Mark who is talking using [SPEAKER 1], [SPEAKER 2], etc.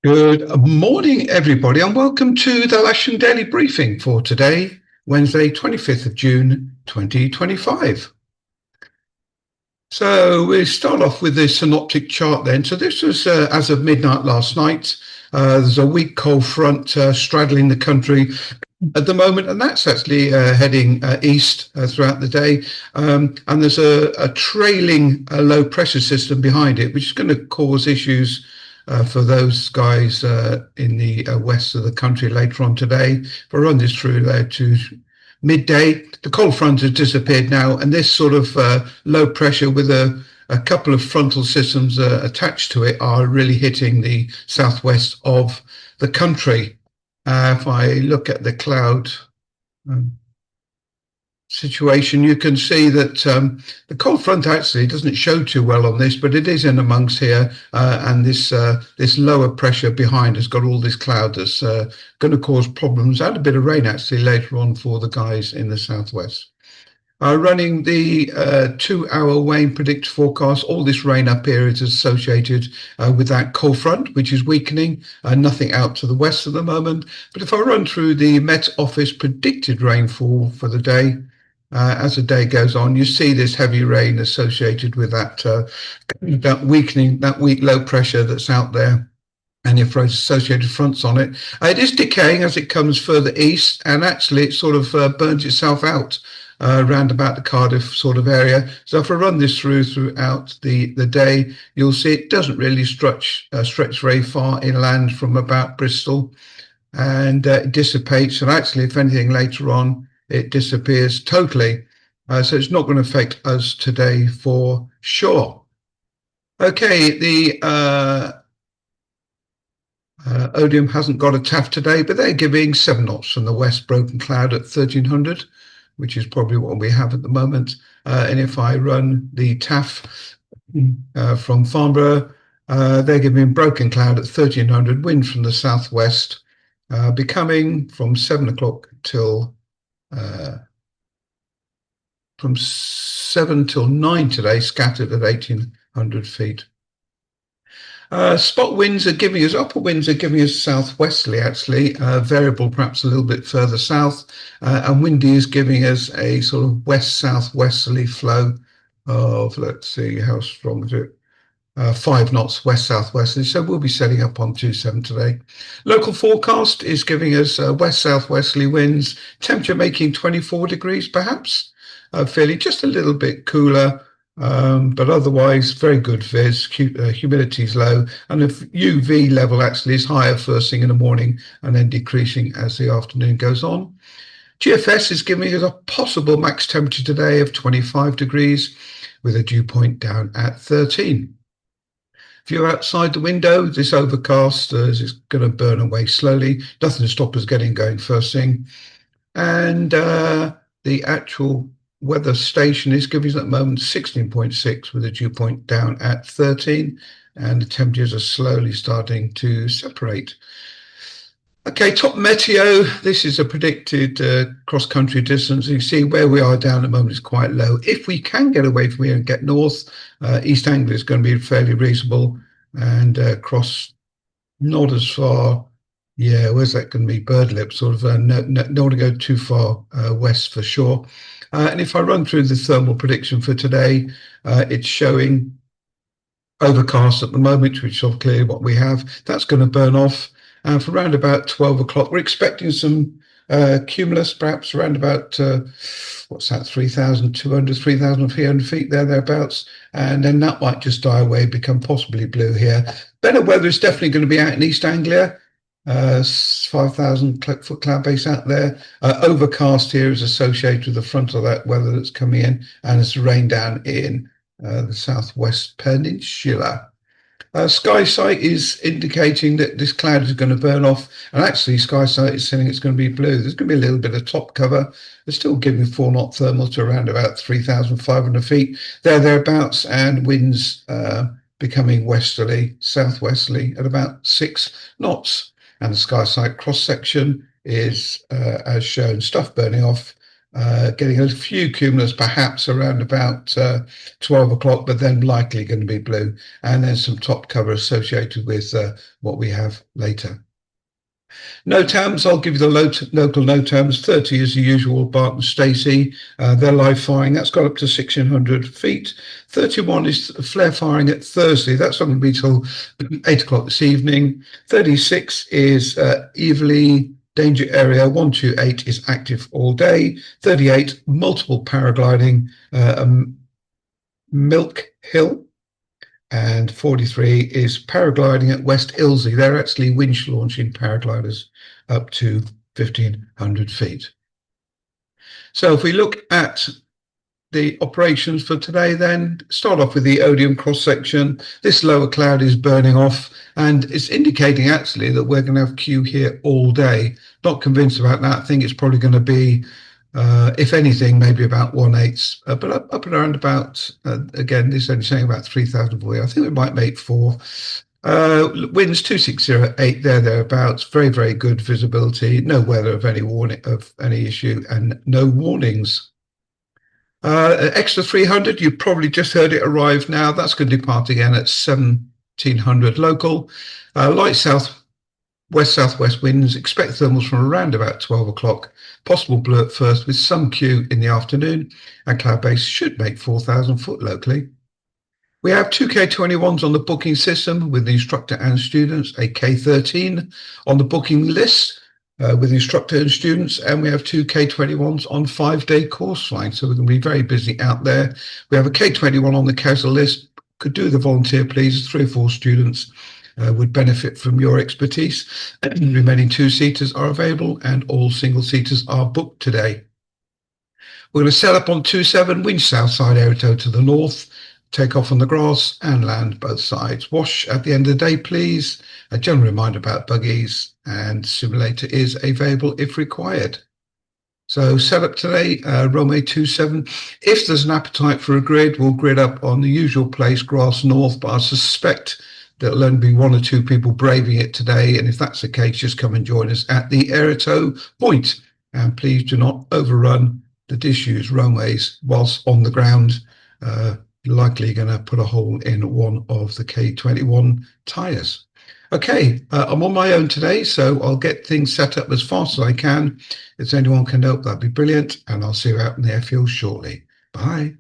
[SPEAKER 1] Good morning, everybody, and welcome to the Lasham Daily Briefing for today, Wednesday, 25th of June, 2025. So we start off with the synoptic chart then. So this was as of midnight last night. There's a weak cold front straddling the country at the moment, and that's actually heading east throughout the day. And there's a trailing low pressure system behind it, which is going to cause issues for those guys in the west of the country later on today. If I run this through there to midday, the cold front has disappeared now, and this sort of low pressure with a couple of frontal systems attached to it are really hitting the southwest of the country. If I look at the cloud situation, you can see that the cold front actually doesn't show too well on this, but it is in amongst here, and this lower pressure behind has got all this cloud that's going to cause problems and a bit of rain actually later on for the guys in the southwest. Running the 2-hour rain predicted forecast, all this rain up here is associated with that cold front, which is weakening, nothing out to the west at the moment. But if I run through the Met Office predicted rainfall for the day, as the day goes on, you see this heavy rain associated with that weakening, that weak low pressure that's out there, and if there's associated fronts on it. It is decaying as it comes further east, and actually it sort of burns itself out around about the Cardiff sort of area. So if I run this throughout the day, you'll see it doesn't really stretch very far inland from about Bristol, and it dissipates. And actually, if anything, later on, it disappears totally. So it's not going to affect us today for sure. Okay, the Odium hasn't got a TAF today, but they're giving 7 knots from the west, broken cloud at 1300, which is probably what we have at the moment. And if I run the TAF from Farnborough, they're giving broken cloud at 1300, wind from the southwest, becoming from 7 o'clock till from 7 till 9 today, scattered at 1800 feet. Spot winds are giving us, upper winds are giving us southwesterly, actually, variable perhaps a little bit further south, and windy is giving us a sort of west-southwesterly flow of, let's see, how strong is it? 5 knots west-southwesterly, so we'll be setting up on 27 today. Local forecast is giving us west-southwesterly winds, temperature making 24 degrees perhaps, fairly just a little bit cooler, but otherwise very good viz. Humidity is low, and the UV level actually is higher first thing in the morning and then decreasing as the afternoon goes on. GFS is giving us a possible max temperature today of 25 degrees with a dew point down at 13. If you're outside the window, this overcast is going to burn away slowly. Nothing to stop us getting going first thing. And the actual weather station is giving us at the moment 16.6 with a dew point down at 13. And the temperatures are slowly starting to separate. Okay, top meteo. This is a predicted cross-country distance. You see where we are down at the moment is quite low. If we can get away from here and get north, East Anglia is going to be fairly reasonable, and cross not as far. Yeah, where's that going to be? Birdlip, sort of. Don't want to go too far west for sure. And if I run through the thermal prediction for today, it's showing overcast at the moment, which is clearly what we have. That's going to burn off. And for around about 12 o'clock, we're expecting some cumulus, perhaps around about, what's that, 3,200, 3,300 feet thereabouts. And then that might just die away, become possibly blue here. Better weather is definitely going to be out in East Anglia. 5,000 foot cloud base out there. Overcast here is associated with the front of that weather that's coming in, and it's rain down in the southwest peninsula. SkySight is indicating that this cloud is going to burn off, and actually SkySight is saying it's going to be blue. There's going to be a little bit of top cover. They're still giving 4-knot thermal to around about 3,500 feet thereabouts, and winds becoming westerly, southwesterly at about 6 knots. And the SkySight cross section is, as shown, stuff burning off getting a few cumulus perhaps around about 12 o'clock, but then likely going to be blue. And then some top cover associated with what we have later. NOTAMs, I'll give you the local NOTAMs. 30 is the usual, Barton Stacey. They're live firing. That's got up to 1,600 feet. 31 is flare firing at Thursday. That's not going to be till 8 o'clock this evening. 36 is Everley Danger Area 128 is active all day. 38, multiple paragliding, Milk Hill. And 43 is paragliding at West Ilsley. They're actually winch launching paragliders up to 1,500 feet. So if we look at the operations for today, then start off with the Odium cross section. This lower cloud is burning off, and it's indicating actually that we're going to have Q here all day. Not convinced about that. I think it's probably going to be, if anything, maybe about 1/8, but up and around about, again, this is only saying about 3,000 for you. I think we might make 4. Winds 2608 thereabouts. Very, very good visibility. No weather of any warning of any issue, and no warnings. Extra 300, you've probably just heard it arrive now. That's going to depart again at 1700 local. Light southwest winds. Expect thermals from around about 12 o'clock. Possible blue at first with some Q in the afternoon. And cloud base should make 4,000 foot locally. We have 2 K21s on the booking system with the instructor and students, a K13 on the booking list with instructor and students, and we have 2 K21s on 5-day course flying. So we're going to be very busy out there. We have a K21 on the casual list. Could do the volunteer, please. 3 or 4 students would benefit from your expertise. Remaining 2-seaters are available, and all single-seaters are booked today. We're going to set up on 27, winch south side aerotow to the north, take off on the grass and land both sides. Wash at the end of the day, please. A general reminder about buggies, and simulator is available if required. So set up today, Rome 27. If there's an appetite for a grid, we'll grid up on the usual place, grass north, but I suspect there'll only be 1 or 2 people braving it today. And if that's the case, just come and join us at the aerotow point. And please do not overrun the disused runways whilst on the ground. Likely going to put a hole in one of the K21 tyres. Okay, I'm on my own today, so I'll get things set up as fast as I can. If anyone can help, that'd be brilliant, and I'll see you out in the airfield shortly. Bye.